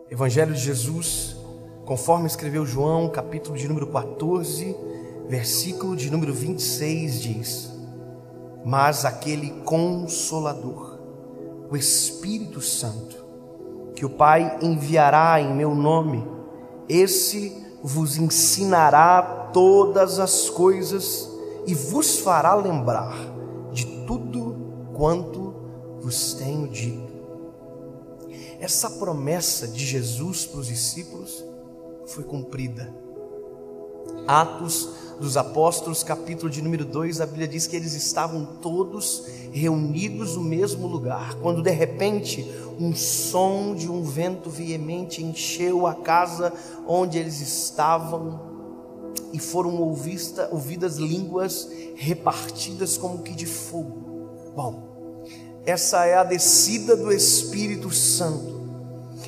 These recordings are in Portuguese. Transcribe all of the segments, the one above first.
Evangelho de Jesus, conforme escreveu João, capítulo de número 14, versículo de número 26, diz: mas aquele Consolador, o Espírito Santo, que o Pai enviará em meu nome, esse vos ensinará todas as coisas e vos fará lembrar de tudo quanto vos tenho dito. Essa promessa de Jesus para os discípulos foi cumprida. Atos dos Apóstolos, capítulo de número 2, a Bíblia diz que eles estavam todos reunidos no mesmo lugar, quando de repente um som de um vento veemente encheu a casa onde eles estavam, e foram ouvidas línguas repartidas como que de fogo. Bom, essa é a descida do Espírito Santo,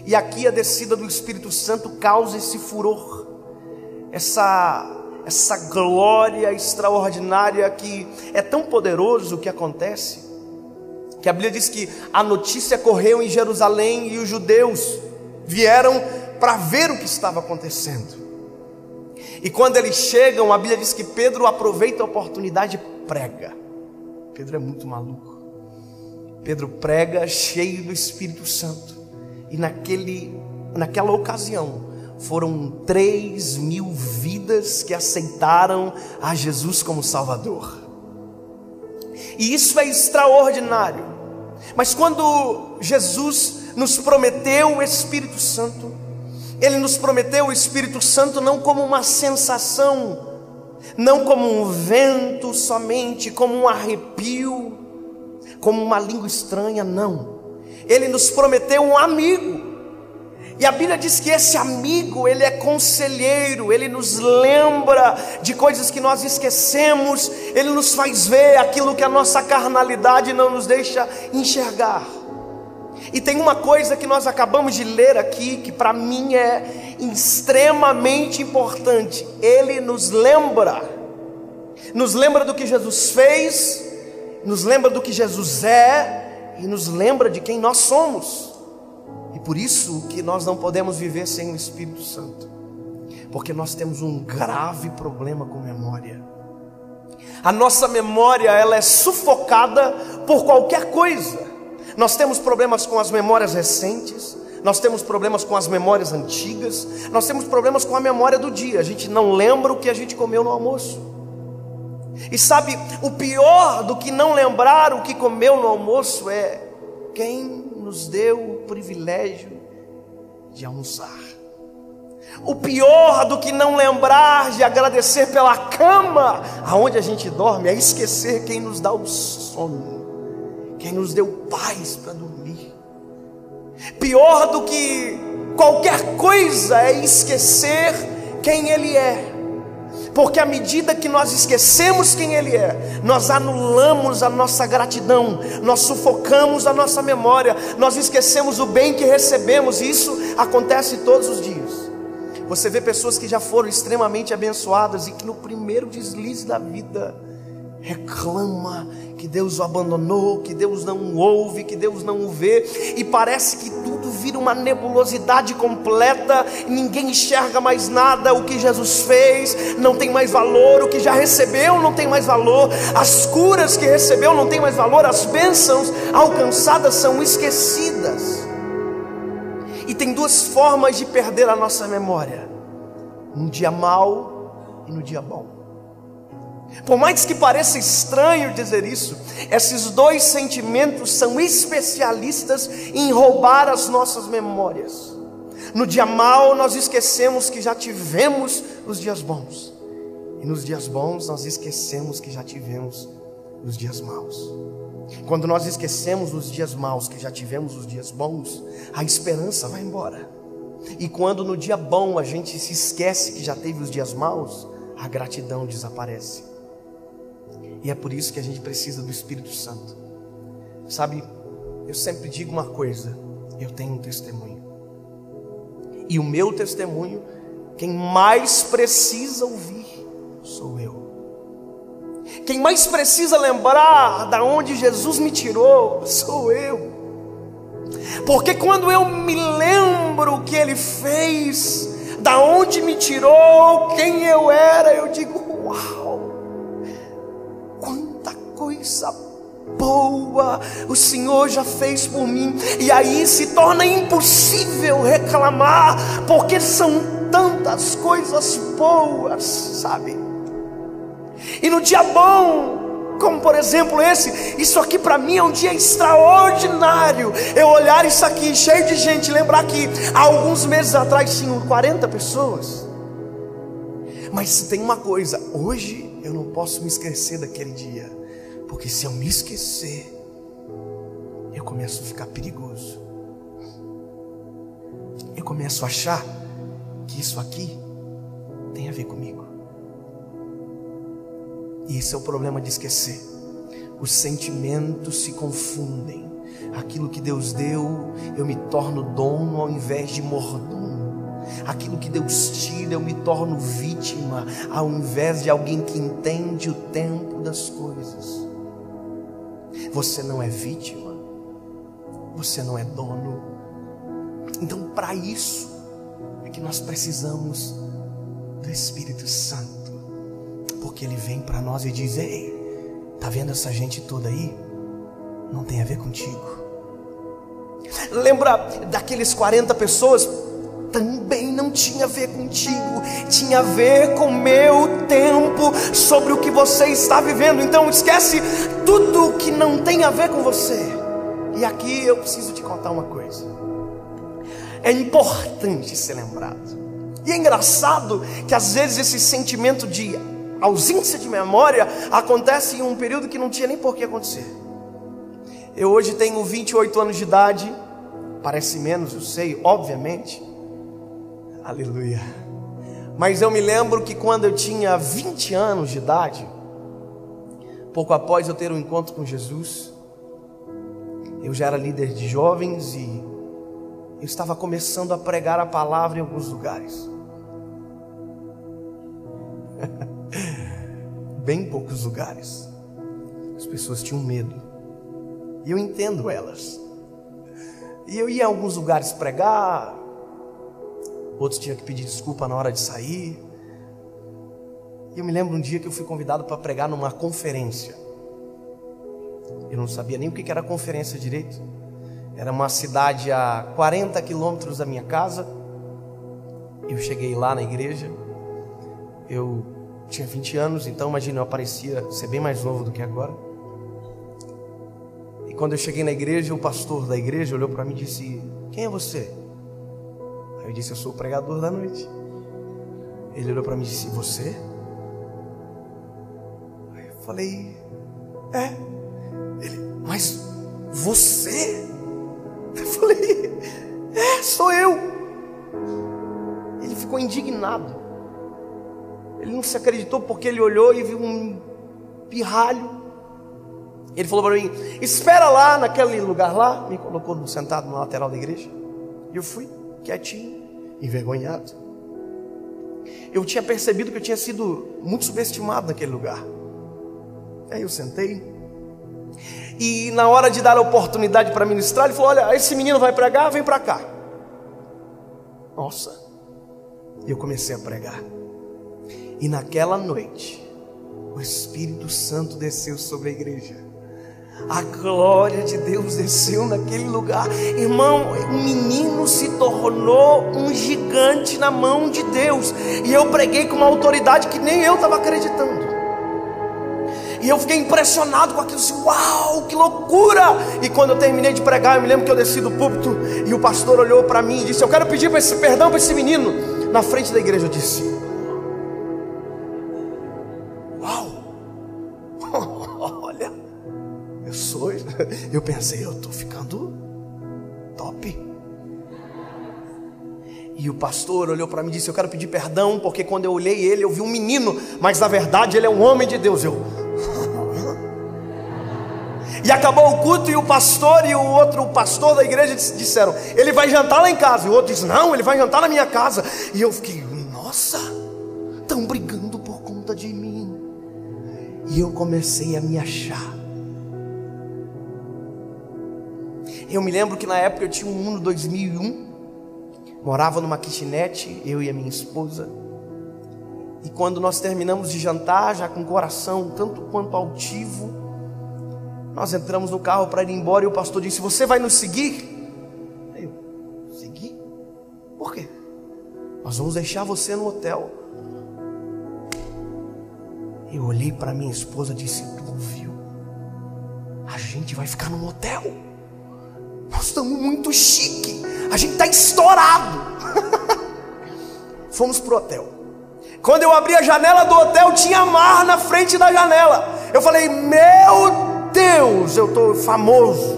e aqui a descida do Espírito Santo causa esse furor, essa glória extraordinária, que é tão poderoso o que acontece, que a Bíblia diz que a notícia correu em Jerusalém e os judeus vieram para ver o que estava acontecendo. E quando eles chegam, a Bíblia diz que Pedro aproveita a oportunidade e prega. Pedro é muito maluco. Pedro prega cheio do Espírito Santo, e naquela ocasião foram 3.000 vidas que aceitaram a Jesus como Salvador. E isso é extraordinário. Mas quando Jesus nos prometeu o Espírito Santo, Ele nos prometeu o Espírito Santo não como uma sensação, não como um vento somente, como um arrepio, como uma língua estranha, não. Ele nos prometeu um amigo. E a Bíblia diz que esse amigo, ele é conselheiro, ele nos lembra de coisas que nós esquecemos, ele nos faz ver aquilo que a nossa carnalidade não nos deixa enxergar. E tem uma coisa que nós acabamos de ler aqui, que para mim é extremamente importante. Ele nos lembra do que Jesus fez, nos lembra do que Jesus é, e nos lembra de quem nós somos. E por isso que nós não podemos viver sem o Espírito Santo, porque nós temos um grave problema com memória. A nossa memória, ela é sufocada por qualquer coisa. Nós temos problemas com as memórias recentes, nós temos problemas com as memórias antigas, nós temos problemas com a memória do dia. A gente não lembra o que a gente comeu no almoço. E sabe, o pior do que não lembrar o que comeu no almoço é quem nos deu o privilégio de almoçar. O pior do que não lembrar de agradecer pela cama aonde a gente dorme é esquecer quem nos dá o sono, quem nos deu paz para dormir. Pior do que qualquer coisa é esquecer quem Ele é. Porque à medida que nós esquecemos quem Ele é, nós anulamos a nossa gratidão, nós sufocamos a nossa memória, nós esquecemos o bem que recebemos, e isso acontece todos os dias. Você vê pessoas que já foram extremamente abençoadas e que no primeiro deslize da vida reclama que Deus o abandonou, que Deus não o ouve, que Deus não o vê, e parece que tudo vira uma nebulosidade completa, ninguém enxerga mais nada. O que Jesus fez não tem mais valor, o que já recebeu não tem mais valor, as curas que recebeu não tem mais valor, as bênçãos alcançadas são esquecidas. E tem duas formas de perder a nossa memória: no dia mau e no dia bom. Por mais que pareça estranho dizer isso, esses dois sentimentos são especialistas em roubar as nossas memórias. No dia mau nós esquecemos que já tivemos os dias bons, e nos dias bons nós esquecemos que já tivemos os dias maus. Quando nós esquecemos os dias maus que já tivemos os dias bons, a esperança vai embora. E quando no dia bom a gente se esquece que já teve os dias maus, a gratidão desaparece. E é por isso que a gente precisa do Espírito Santo. Sabe, eu sempre digo uma coisa: eu tenho um testemunho, e o meu testemunho, quem mais precisa ouvir sou eu. Quem mais precisa lembrar da onde Jesus me tirou sou eu. porque quando eu me lembro o que Ele fez, da onde me tirou, quem eu era, eu digo: uau, quanta coisa boa o Senhor já fez por mim. E aí se torna impossível reclamar, porque são tantas coisas boas, sabe? E no dia bom, como por exemplo isso aqui para mim é um dia extraordinário. Eu olhar isso aqui cheio de gente, lembrar que há alguns meses atrás tinham 40 pessoas. Mas tem uma coisa, hoje eu não posso me esquecer daquele dia, porque se eu me esquecer, eu começo a ficar perigoso. Eu começo a achar que isso aqui tem a ver comigo. E esse é o problema de esquecer. Os sentimentos se confundem. Aquilo que Deus deu, eu me torno dono ao invés de mordomo. Aquilo que Deus tira, eu me torno vítima ao invés de alguém que entende o tempo das coisas. Você não é vítima, você não é dono. Então, para isso é que nós precisamos do Espírito Santo. Porque Ele vem para nós e diz: ei, tá vendo essa gente toda aí? Não tem a ver contigo. Lembra daqueles 40 pessoas? Também não tinha a ver contigo, tinha a ver com o meu tempo, sobre o que você está vivendo. Então esquece tudo que não tem a ver com você. E aqui eu preciso te contar uma coisa. É importante ser lembrado. E é engraçado que às vezes esse sentimento de ausência de memória acontece em um período que não tinha nem por que acontecer. Eu hoje tenho 28 anos de idade. Parece menos, eu sei, obviamente. Aleluia. Mas eu me lembro que quando eu tinha 20 anos de idade, pouco após eu ter um encontro com Jesus, eu já era líder de jovens e eu estava começando a pregar a palavra em alguns lugares. Bem poucos lugares. As pessoas tinham medo. E eu entendo elas. E eu ia a alguns lugares pregar, outros tinham que pedir desculpa na hora de sair. E eu me lembro um dia que eu fui convidado para pregar numa conferência. Eu não sabia nem o que era conferência direito. Era uma cidade a 40 quilômetros da minha casa. Eu cheguei lá na igreja. Eu tinha 20 anos, então imagina, eu parecia ser bem mais novo do que agora. E quando eu cheguei na igreja, o pastor da igreja olhou para mim e disse: quem é você? Aí eu disse: eu sou o pregador da noite. Ele olhou para mim e disse: você? Aí eu falei: é. Ele: mas você? Eu falei: é, sou eu. Ele ficou indignado. Ele não se acreditou, porque ele olhou e viu um pirralho. Ele falou para mim: espera lá naquele lugar lá. Me colocou sentado na lateral da igreja. E eu fui quietinho, envergonhado. Eu tinha percebido que eu tinha sido muito subestimado naquele lugar. Aí eu sentei. E na hora de dar a oportunidade para ministrar, ele falou: olha, esse menino vai pregar, vem para cá. Nossa. E eu comecei a pregar. E naquela noite, o Espírito Santo desceu sobre a igreja. A glória de Deus desceu naquele lugar. Irmão, o menino se tornou um gigante na mão de Deus. E eu preguei com uma autoridade que nem eu estava acreditando. E eu fiquei impressionado com aquilo, assim: uau, que loucura! E quando eu terminei de pregar, eu me lembro que eu desci do púlpito e o pastor olhou para mim e disse: eu quero pedir perdão para esse menino. Na frente da igreja eu disse: uau, olha, eu pensei, eu estou ficando top. E o pastor olhou para mim e disse: eu quero pedir perdão, porque quando eu olhei ele, eu vi um menino, mas na verdade ele é um homem de Deus. E acabou o culto, e o pastor e o outro pastor da igreja disseram: ele vai jantar lá em casa. E o outro disse: não, ele vai jantar na minha casa. E eu fiquei: nossa, estão brigando por conta de mim. E eu comecei a me achar. Eu me lembro que na época eu tinha um Uno 2001, morava numa kitnet, eu e a minha esposa. E quando nós terminamos de jantar, já com o coração tanto quanto altivo, nós entramos no carro para ir embora e o pastor disse: você vai nos seguir? Eu, seguir? Por quê? Nós vamos deixar você no hotel. Eu olhei para minha esposa e disse: tu ouviu? A gente vai ficar num hotel. Nós estamos muito chique. A gente está estourado. Fomos pro hotel. Quando eu abri a janela do hotel, tinha mar na frente da janela. Eu falei: meu Deus, eu estou famoso.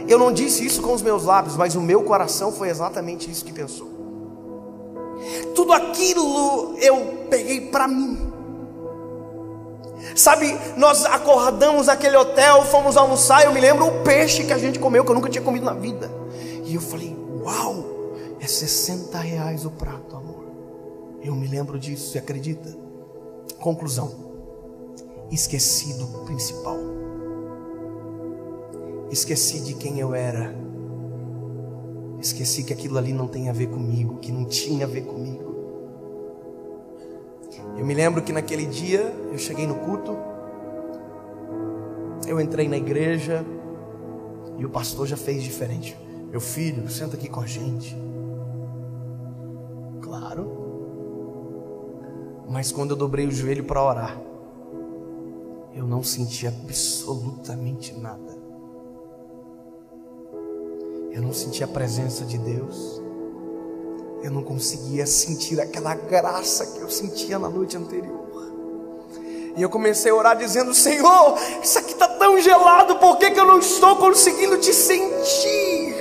Eu não disse isso com os meus lábios, mas o meu coração foi exatamente isso que pensou. Tudo aquilo eu peguei para mim. Sabe, nós acordamos naquele hotel, fomos almoçar. Eu me lembro o peixe que a gente comeu, que eu nunca tinha comido na vida. E eu falei: uau, é R$60 o prato, amor. Eu me lembro disso, você acredita? Conclusão: esqueci do principal. Esqueci de quem eu era. Esqueci que aquilo ali não tem a ver comigo, que não tinha a ver comigo. Eu me lembro que naquele dia eu cheguei no culto, eu entrei na igreja e o pastor já fez diferente. Meu filho, senta aqui com a gente. Claro. Mas quando eu dobrei o joelho para orar, eu não senti absolutamente nada. Eu não senti a presença de Deus. Eu não conseguia sentir aquela graça que eu sentia na noite anterior. E eu comecei a orar dizendo: Senhor, isso aqui está tão gelado, por que eu não estou conseguindo te sentir?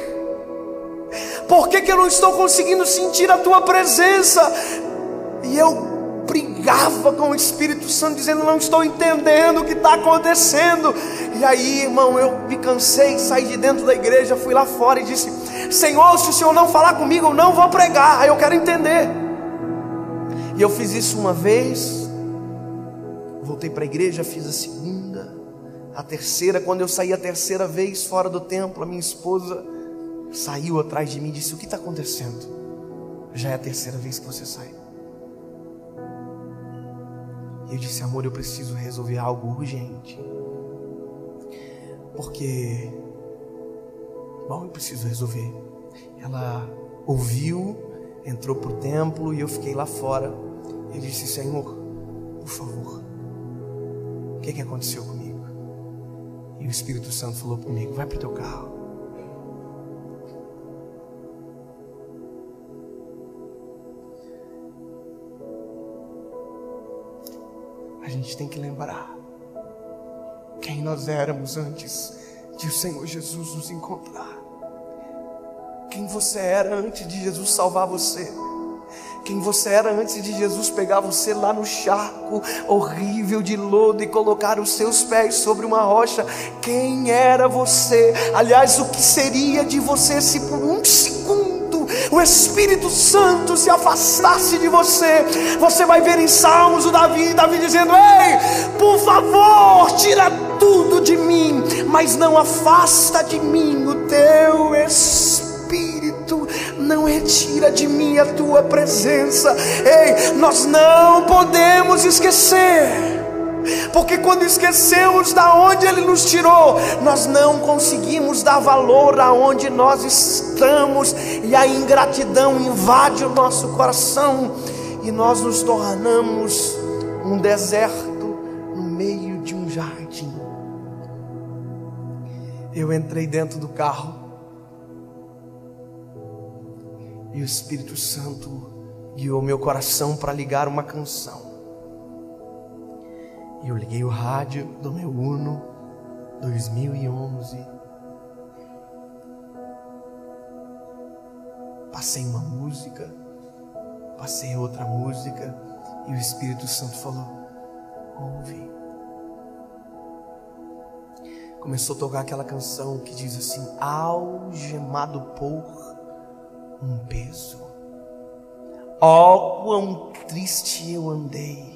Por que eu não estou conseguindo sentir a tua presença? E eu brigava com o Espírito Santo, dizendo: não estou entendendo o que está acontecendo. E aí, irmão, eu me cansei, saí de dentro da igreja, fui lá fora e disse: Senhor, se o Senhor não falar comigo, eu não vou pregar. Aí eu quero entender. E eu fiz isso uma vez, voltei para a igreja, fiz a segunda, a terceira. Quando eu saí a terceira vez fora do templo, a minha esposa saiu atrás de mim e disse: o que está acontecendo? Já é a terceira vez que você sai. E eu disse: amor, eu preciso resolver algo urgente. Porque, bom, eu preciso resolver. Ela ouviu, entrou para o templo e eu fiquei lá fora. Eu disse: Senhor, por favor, o que aconteceu comigo? E o Espírito Santo falou comigo: vai para o teu carro. A gente tem que lembrar quem nós éramos antes de o Senhor Jesus nos encontrar. Quem você era antes de Jesus salvar você. Quem você era antes de Jesus pegar você lá no charco horrível de lodo e colocar os seus pés sobre uma rocha. Quem era você? Aliás, o que seria de você se por um segundo o Espírito Santo se afastasse de você? Você vai ver em Salmos o Davi dizendo: ei, por favor, tira tudo de mim, mas não afasta de mim o teu Espírito, não retira de mim a tua presença. Ei, nós não podemos esquecer, porque quando esquecemos da onde Ele nos tirou, nós não conseguimos dar valor aonde nós estamos, e a ingratidão invade o nosso coração, e nós nos tornamos um deserto no meio de um jardim. Eu entrei dentro do carro e o Espírito Santo guiou meu coração para ligar uma canção. E eu liguei o rádio do meu Uno 2011. Passei uma música, passei outra música, e o Espírito Santo falou: ouve. Começou a tocar aquela canção que diz assim: algemado por um peso, ó quão triste eu andei,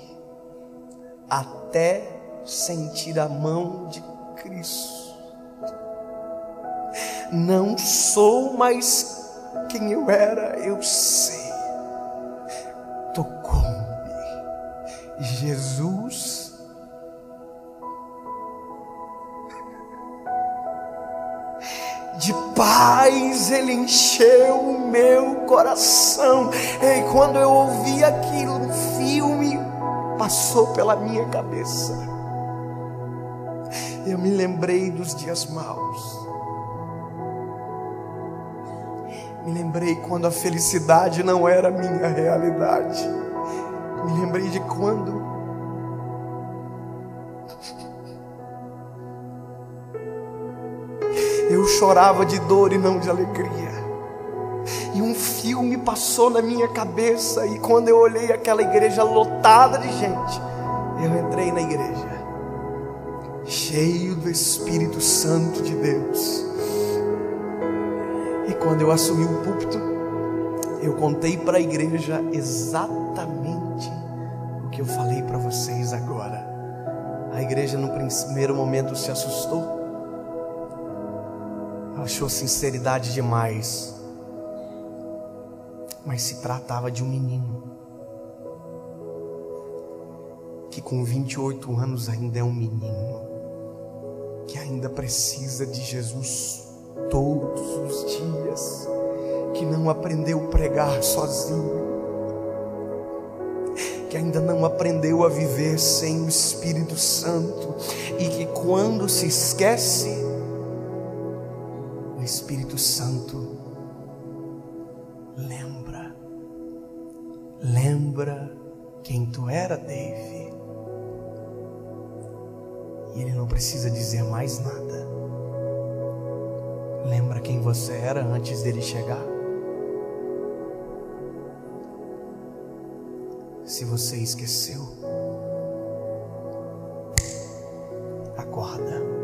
até sentir a mão de Cristo. Não sou mais quem eu era, eu sei. Tocou-me Jesus. De paz Ele encheu o meu coração. E quando eu ouvi aquilo, um filme passou pela minha cabeça. Eu me lembrei dos dias maus. Me lembrei quando a felicidade não era a minha realidade. Me lembrei de quando eu chorava de dor e não de alegria. E um filme passou na minha cabeça. E quando eu olhei aquela igreja lotada de gente, eu entrei na igreja cheio do Espírito Santo de Deus. E quando eu assumi o púlpito, eu contei para a igreja exatamente o que eu falei para vocês agora. A igreja no primeiro momento se assustou, achou sinceridade demais, mas se tratava de um menino que com 28 anos ainda é um menino, que ainda precisa de Jesus todos os dias, que não aprendeu a pregar sozinho, que ainda não aprendeu a viver sem o Espírito Santo, e que quando se esquece, o Espírito Santo lembra quem tu era, Dave. E ele não precisa dizer mais nada. Lembra quem você era antes dele chegar? Se você esqueceu, acorda.